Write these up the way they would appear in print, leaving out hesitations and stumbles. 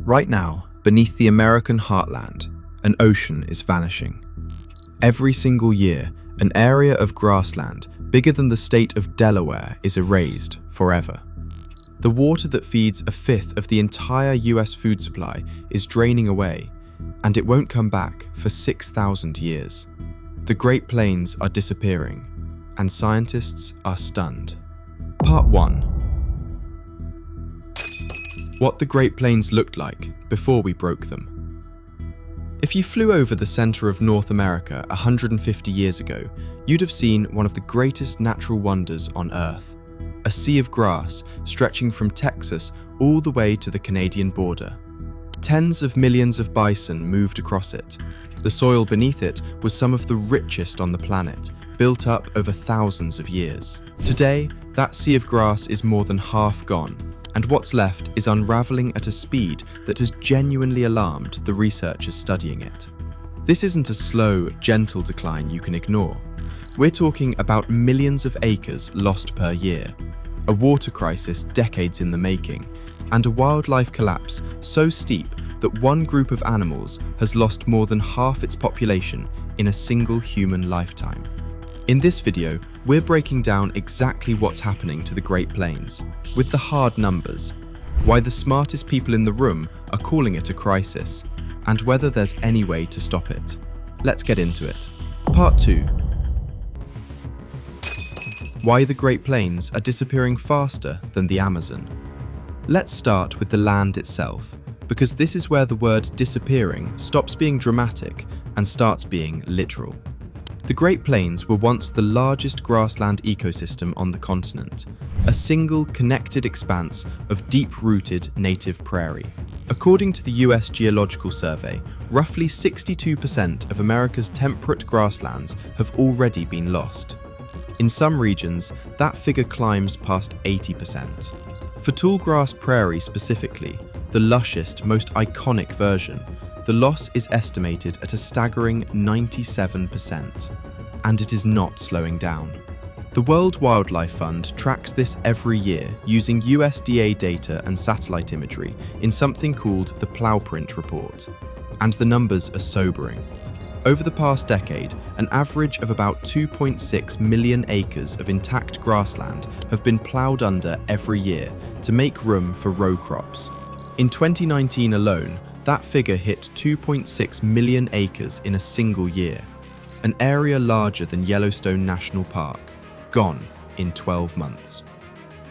Right now, beneath the American heartland, an ocean is vanishing. Every single year, an area of grassland bigger than the state of Delaware is erased forever. The water that feeds a fifth of the entire US food supply is draining away, and it won't come back for 6,000 years. The Great Plains are disappearing, and scientists are stunned. Part 1. What the Great Plains looked like before we broke them. If you flew over the center of North America 150 years ago, you'd have seen one of the greatest natural wonders on Earth. A sea of grass stretching from Texas all the way to the Canadian border. Tens of millions of bison moved across it. The soil beneath it was some of the richest on the planet, built up over thousands of years. Today, that sea of grass is more than half gone, and what's left is unraveling at a speed that has genuinely alarmed the researchers studying it. This isn't a slow, gentle decline you can ignore. We're talking about millions of acres lost per year, a water crisis decades in the making, and a wildlife collapse so steep that one group of animals has lost more than half its population in a single human lifetime. In this video, we're breaking down exactly what's happening to the Great Plains, with the hard numbers, why the smartest people in the room are calling it a crisis, and whether there's any way to stop it. Let's get into it. Part 2. Why the Great Plains are disappearing faster than the Amazon. Let's start with the land itself, because this is where the word disappearing stops being dramatic and starts being literal. The Great Plains were once the largest grassland ecosystem on the continent, a single connected expanse of deep-rooted native prairie. According to the US Geological Survey, roughly 62% of America's temperate grasslands have already been lost. In some regions, that figure climbs past 80%. For tallgrass prairie specifically, the lushest, most iconic version, the loss is estimated at a staggering 97%, and it is not slowing down. The World Wildlife Fund tracks this every year using USDA data and satellite imagery in something called the Plowprint Report, and the numbers are sobering. Over the past decade, an average of about 2.6 million acres of intact grassland have been plowed under every year to make room for row crops. In 2019 alone, that figure hit 2.6 million acres in a single year, an area larger than Yellowstone National Park, gone in 12 months.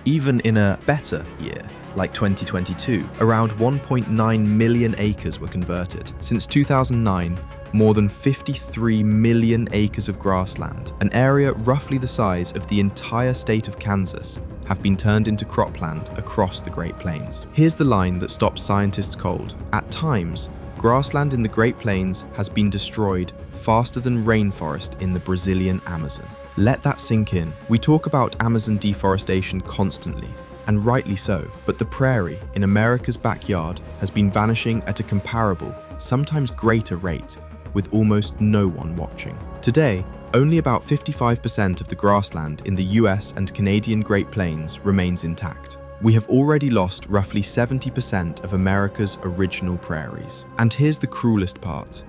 Even in a better year, like 2022, around 1.9 million acres were converted. Since 2009, more than 53 million acres of grassland, an area roughly the size of the entire state of Kansas, have been turned into cropland across the Great Plains. Here's the line that stops scientists cold. At times, grassland in the Great Plains has been destroyed faster than rainforest in the Brazilian Amazon. Let that sink in. We talk about Amazon deforestation constantly, and rightly so, but the prairie in America's backyard has been vanishing at a comparable, sometimes greater rate, with almost no one watching. Today, only about 55% of the grassland in the US and Canadian Great Plains remains intact. We have already lost roughly 70% of America's original prairies. And here's the cruelest part.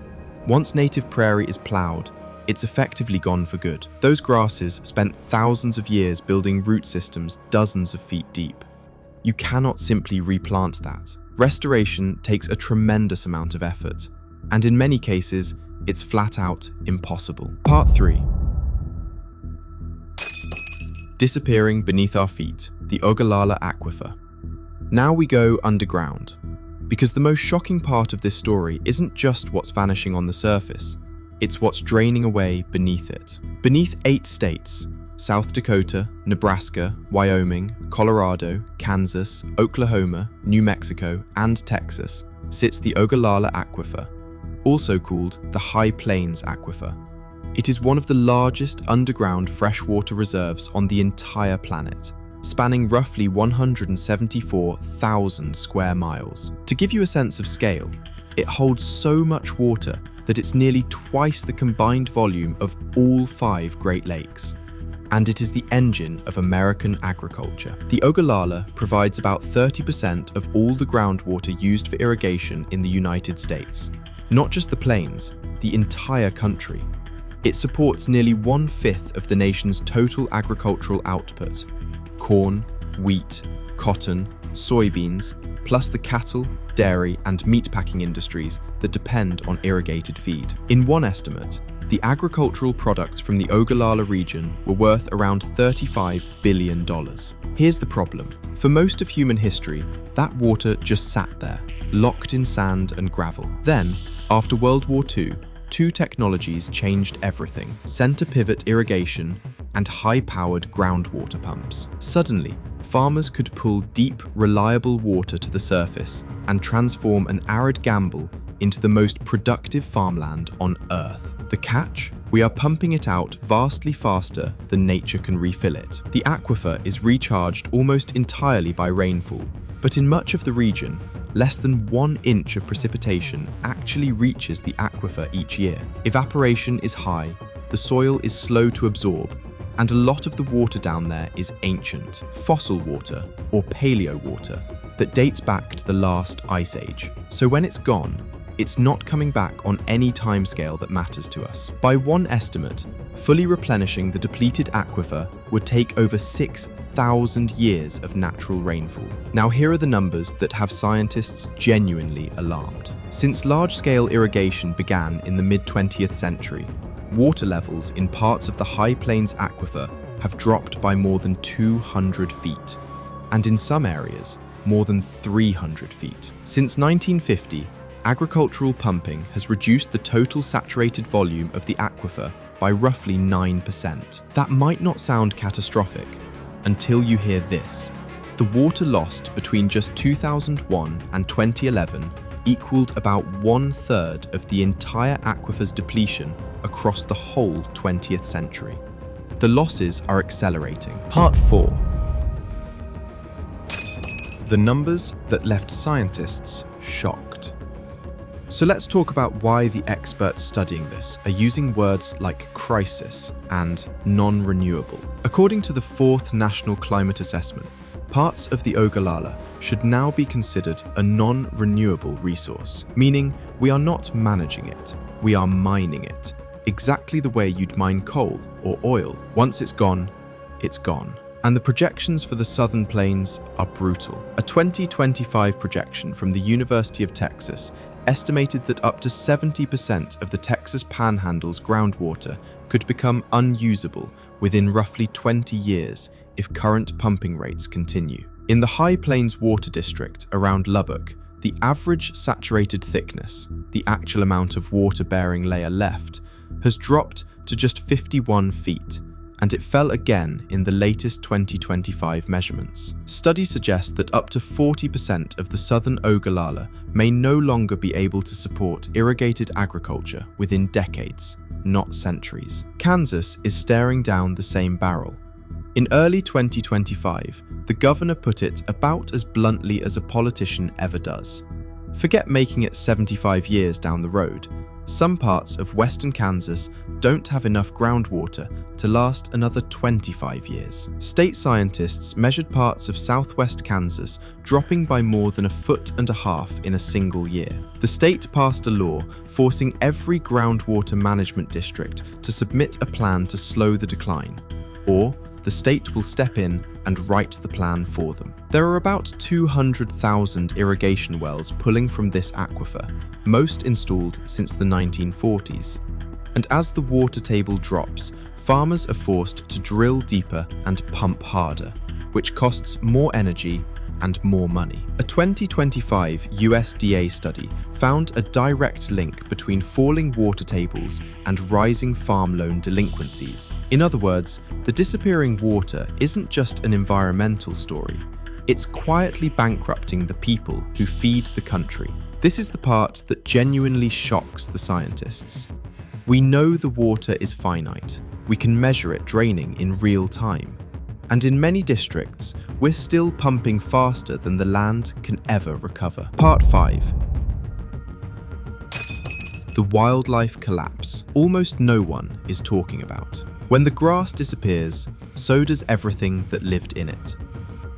Once native prairie is plowed, it's effectively gone for good. Those grasses spent thousands of years building root systems dozens of feet deep. You cannot simply replant that. Restoration takes a tremendous amount of effort, and in many cases, it's flat out impossible. Part 3. Disappearing beneath our feet, the Ogallala Aquifer. Now we go underground, because the most shocking part of this story isn't just what's vanishing on the surface, it's what's draining away beneath it. Beneath 8 states, South Dakota, Nebraska, Wyoming, Colorado, Kansas, Oklahoma, New Mexico, and Texas, sits the Ogallala Aquifer, also called the High Plains Aquifer. It is one of the largest underground freshwater reserves on the entire planet, spanning roughly 174,000 square miles. To give you a sense of scale, it holds so much water that it's nearly twice the combined volume of all 5 Great Lakes. and it is the engine of American agriculture. The Ogallala provides about 30% of all the groundwater used for irrigation in the United States. Not just the plains, the entire country. It supports nearly 1/5 of the nation's total agricultural output: corn, wheat, cotton, soybeans, plus the cattle, dairy, and meatpacking industries that depend on irrigated feed. In one estimate, the agricultural products from the Ogallala region were worth around $35 billion. Here's the problem. For most of human history, that water just sat there, locked in sand and gravel. Then, after World War II, two technologies changed everything: center pivot irrigation and high-powered groundwater pumps. Suddenly, farmers could pull deep, reliable water to the surface and transform an arid gamble into the most productive farmland on Earth. The catch? We are pumping it out vastly faster than nature can refill it. The aquifer is recharged almost entirely by rainfall, but in much of the region, less than 1 inch of precipitation actually reaches the aquifer each year. Evaporation is high, the soil is slow to absorb, and a lot of the water down there is ancient, fossil water, or paleo water, that dates back to the last ice age. So when it's gone, it's not coming back on any timescale that matters to us. By one estimate, fully replenishing the depleted aquifer would take over 6,000 years of natural rainfall. Now here are the numbers that have scientists genuinely alarmed. Since large-scale irrigation began in the mid-20th century, water levels in parts of the High Plains aquifer have dropped by more than 200 feet, and in some areas, more than 300 feet. Since 1950, agricultural pumping has reduced the total saturated volume of the aquifer by roughly 9%. That might not sound catastrophic until you hear this. The water lost between just 2001 and 2011 equaled about 1/3 of the entire aquifer's depletion across the whole 20th century. The losses are accelerating. Part 4. The numbers that left scientists shocked. So let's talk about why the experts studying this are using words like crisis and non-renewable. According to the 4th National Climate Assessment, parts of the Ogallala should now be considered a non-renewable resource, meaning we are not managing it, we are mining it, exactly the way you'd mine coal or oil. Once it's gone, it's gone. And the projections for the southern plains are brutal. A 2025 projection from the University of Texas estimated that up to 70% of the Texas Panhandle's groundwater could become unusable within roughly 20 years if current pumping rates continue. In the High Plains Water District around Lubbock, the average saturated thickness, the actual amount of water-bearing layer left, has dropped to just 51 feet, and it fell again in the latest 2025 measurements. Studies suggest that up to 40% of the southern Ogallala may no longer be able to support irrigated agriculture within decades, not centuries. Kansas is staring down the same barrel. In early 2025, the governor put it about as bluntly as a politician ever does. Forget making it 75 years down the road. Some parts of western Kansas don't have enough groundwater to last another 25 years. State scientists measured parts of southwest Kansas dropping by more than 1.5 feet in a single year. The state passed a law forcing every groundwater management district to submit a plan to slow the decline, or the state will step in and write the plan for them. There are about 200,000 irrigation wells pulling from this aquifer, most installed since the 1940s. And as the water table drops, farmers are forced to drill deeper and pump harder, which costs more energy and more money. A 2025 USDA study found a direct link between falling water tables and rising farm loan delinquencies. In other words, the disappearing water isn't just an environmental story, it's quietly bankrupting the people who feed the country. This is the part that genuinely shocks the scientists. We know the water is finite, we can measure it draining in real time. And in many districts, we're still pumping faster than the land can ever recover. Part 5. The wildlife collapse almost no one is talking about. When the grass disappears, so does everything that lived in it.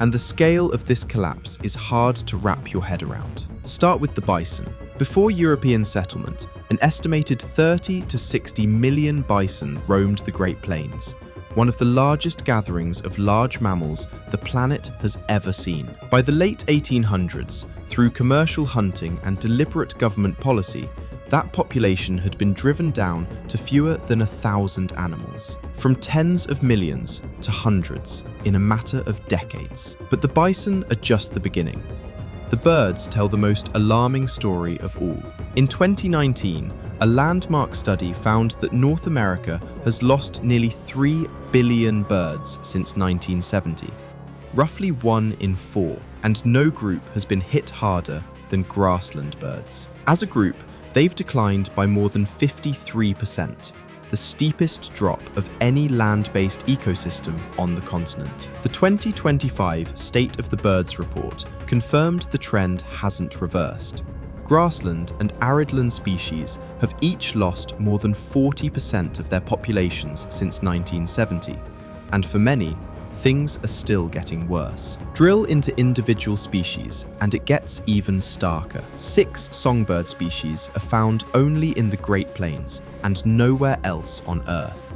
And the scale of this collapse is hard to wrap your head around. Start with the bison. Before European settlement, an estimated 30 to 60 million bison roamed the Great Plains, one of the largest gatherings of large mammals the planet has ever seen. By the late 1800s, through commercial hunting and deliberate government policy, that population had been driven down to fewer than 1,000 animals, from tens of millions to hundreds in a matter of decades. But the bison are just the beginning. The birds tell the most alarming story of all. In 2019, a landmark study found that North America has lost nearly 3 billion birds since 1970, roughly 1 in 4, and no group has been hit harder than grassland birds. As a group, they've declined by more than 53%, the steepest drop of any land-based ecosystem on the continent. The 2025 State of the Birds report confirmed the trend hasn't reversed. Grassland and aridland species have each lost more than 40% of their populations since 1970, and for many, things are still getting worse. Drill into individual species, and it gets even starker. 6 songbird species are found only in the Great Plains and nowhere else on Earth.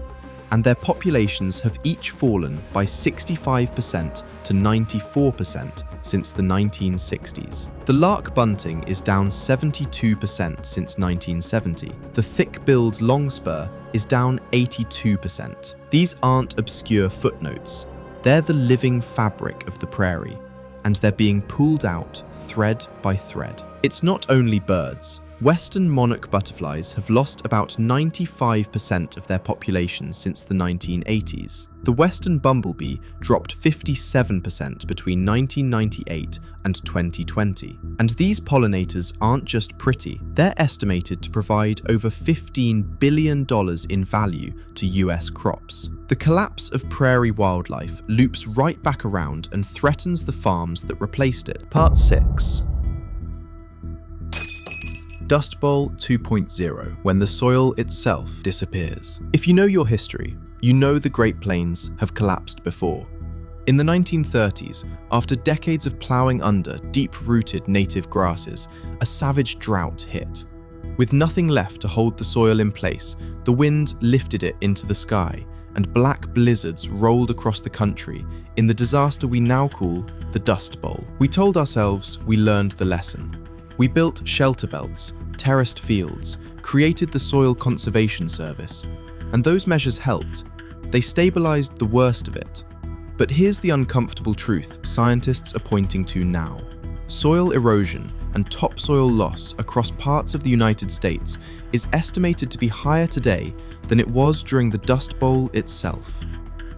And their populations have each fallen by 65% to 94% since the 1960s. The lark bunting is down 72% since 1970. The thick-billed longspur is down 82%. These aren't obscure footnotes. They're the living fabric of the prairie, and they're being pulled out thread by thread. It's not only birds. Western monarch butterflies have lost about 95% of their population since the 1980s. The western bumblebee dropped 57% between 1998 and 2020. And these pollinators aren't just pretty, they're estimated to provide over $15 billion in value to US crops. The collapse of prairie wildlife loops right back around and threatens the farms that replaced it. Part 6. Dust Bowl 2.0, when the soil itself disappears. If you know your history, you know the Great Plains have collapsed before. In the 1930s, after decades of ploughing under deep-rooted native grasses, a savage drought hit. With nothing left to hold the soil in place, the wind lifted it into the sky, and black blizzards rolled across the country in the disaster we now call the Dust Bowl. We told ourselves we learned the lesson. We built shelter belts, terraced fields, created the Soil Conservation Service, and those measures helped. They stabilized the worst of it. But here's the uncomfortable truth scientists are pointing to now. Soil erosion and topsoil loss across parts of the United States is estimated to be higher today than it was during the Dust Bowl itself.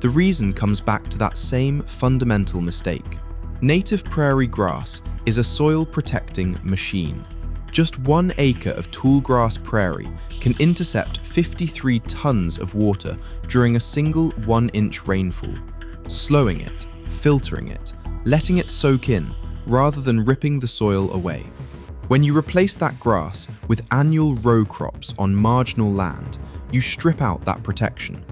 The reason comes back to that same fundamental mistake. Native prairie grass is a soil-protecting machine. Just 1 acre of tallgrass prairie can intercept 53 tons of water during a single 1-inch rainfall, slowing it, filtering it, letting it soak in, rather than ripping the soil away. When you replace that grass with annual row crops on marginal land, you strip out that protection.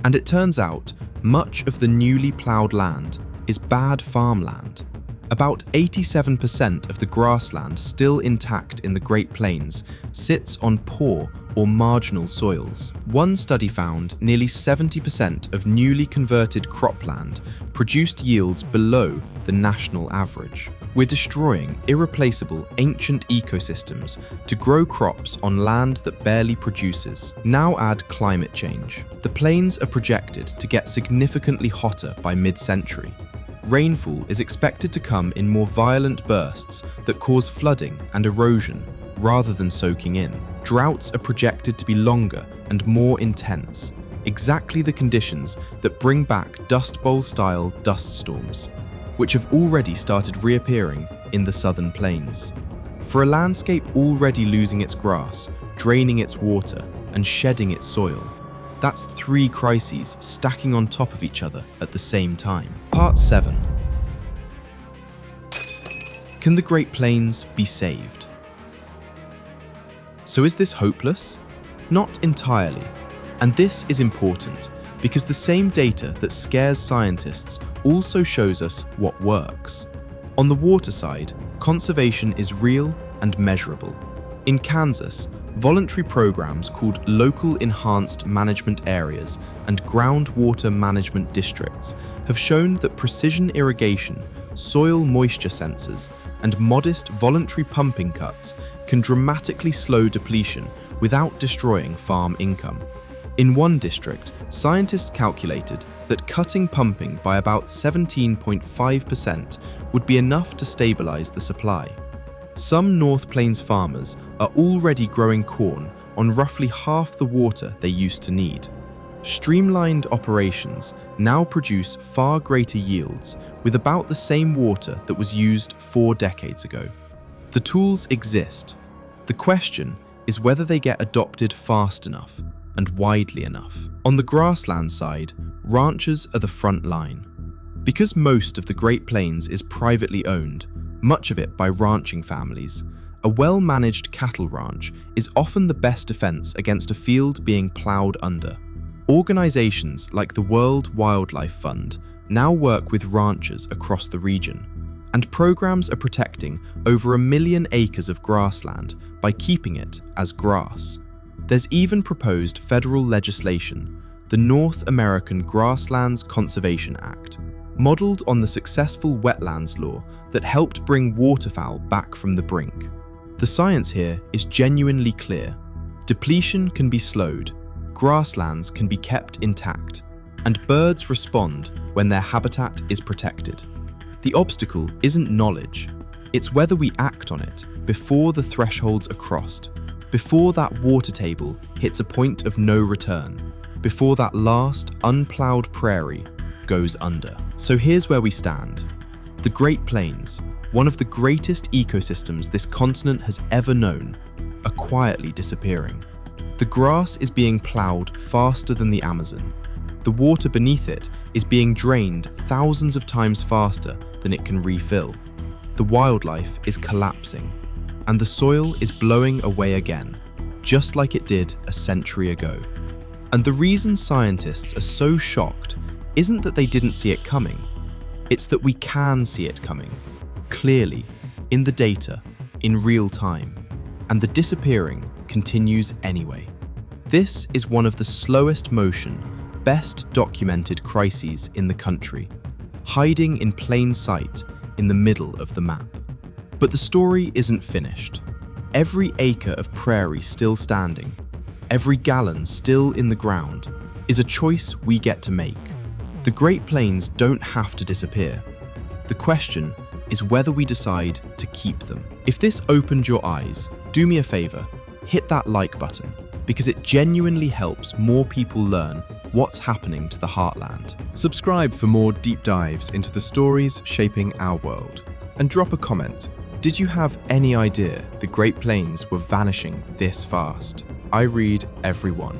And it turns out, much of the newly ploughed land is bad farmland. About 87% of the grassland still intact in the Great Plains sits on poor or marginal soils. One study found nearly 70% of newly converted cropland produced yields below the national average. We're destroying irreplaceable ancient ecosystems to grow crops on land that barely produces. Now add climate change. The plains are projected to get significantly hotter by mid-century. Rainfall is expected to come in more violent bursts that cause flooding and erosion rather than soaking in. Droughts are projected to be longer and more intense, exactly the conditions that bring back Dust Bowl-style dust storms, which have already started reappearing in the southern plains. For a landscape already losing its grass, draining its water, and shedding its soil, that's 3 crises stacking on top of each other at the same time. Part 7. Can the Great Plains be saved? So is this hopeless? Not entirely. And this is important, because the same data that scares scientists also shows us what works. On the water side, conservation is real and measurable. In Kansas, voluntary programs called Local Enhanced Management Areas and Groundwater Management Districts have shown that precision irrigation, soil moisture sensors, and modest voluntary pumping cuts can dramatically slow depletion without destroying farm income. In one district, scientists calculated that cutting pumping by about 17.5% would be enough to stabilize the supply. Some North Plains farmers are already growing corn on roughly half the water they used to need. Streamlined operations now produce far greater yields with about the same water that was used 4 decades ago. The tools exist. The question is whether they get adopted fast enough and widely enough. On the grassland side, ranchers are the front line. Because most of the Great Plains is privately owned, much of it by ranching families, a well-managed cattle ranch is often the best defense against a field being plowed under. Organizations like the World Wildlife Fund now work with ranchers across the region, and programs are protecting over 1 million acres of grassland by keeping it as grass. There's even proposed federal legislation, the North American Grasslands Conservation Act, modeled on the successful wetlands law that helped bring waterfowl back from the brink. The science here is genuinely clear. Depletion can be slowed, grasslands can be kept intact, and birds respond when their habitat is protected. The obstacle isn't knowledge, it's whether we act on it before the thresholds are crossed, before that water table hits a point of no return, before that last unplowed prairie goes under. So here's where we stand. The Great Plains, one of the greatest ecosystems this continent has ever known, are quietly disappearing. The grass is being plowed faster than the Amazon. The water beneath it is being drained thousands of times faster than it can refill. The wildlife is collapsing, and the soil is blowing away again, just like it did a century ago. And the reason scientists are so shocked isn't that they didn't see it coming. It's that we can see it coming, clearly, in the data, in real time, and the disappearing continues anyway. This is one of the slowest motion, best documented crises in the country, hiding in plain sight in the middle of the map. But the story isn't finished. Every acre of prairie still standing, every gallon still in the ground, is a choice we get to make. The Great Plains don't have to disappear. The question is whether we decide to keep them. If this opened your eyes, do me a favor, hit that like button, because it genuinely helps more people learn what's happening to the heartland. Subscribe for more deep dives into the stories shaping our world. And drop a comment. Did you have any idea the Great Plains were vanishing this fast? I read every one.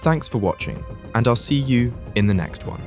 Thanks for watching, and I'll see you in the next one.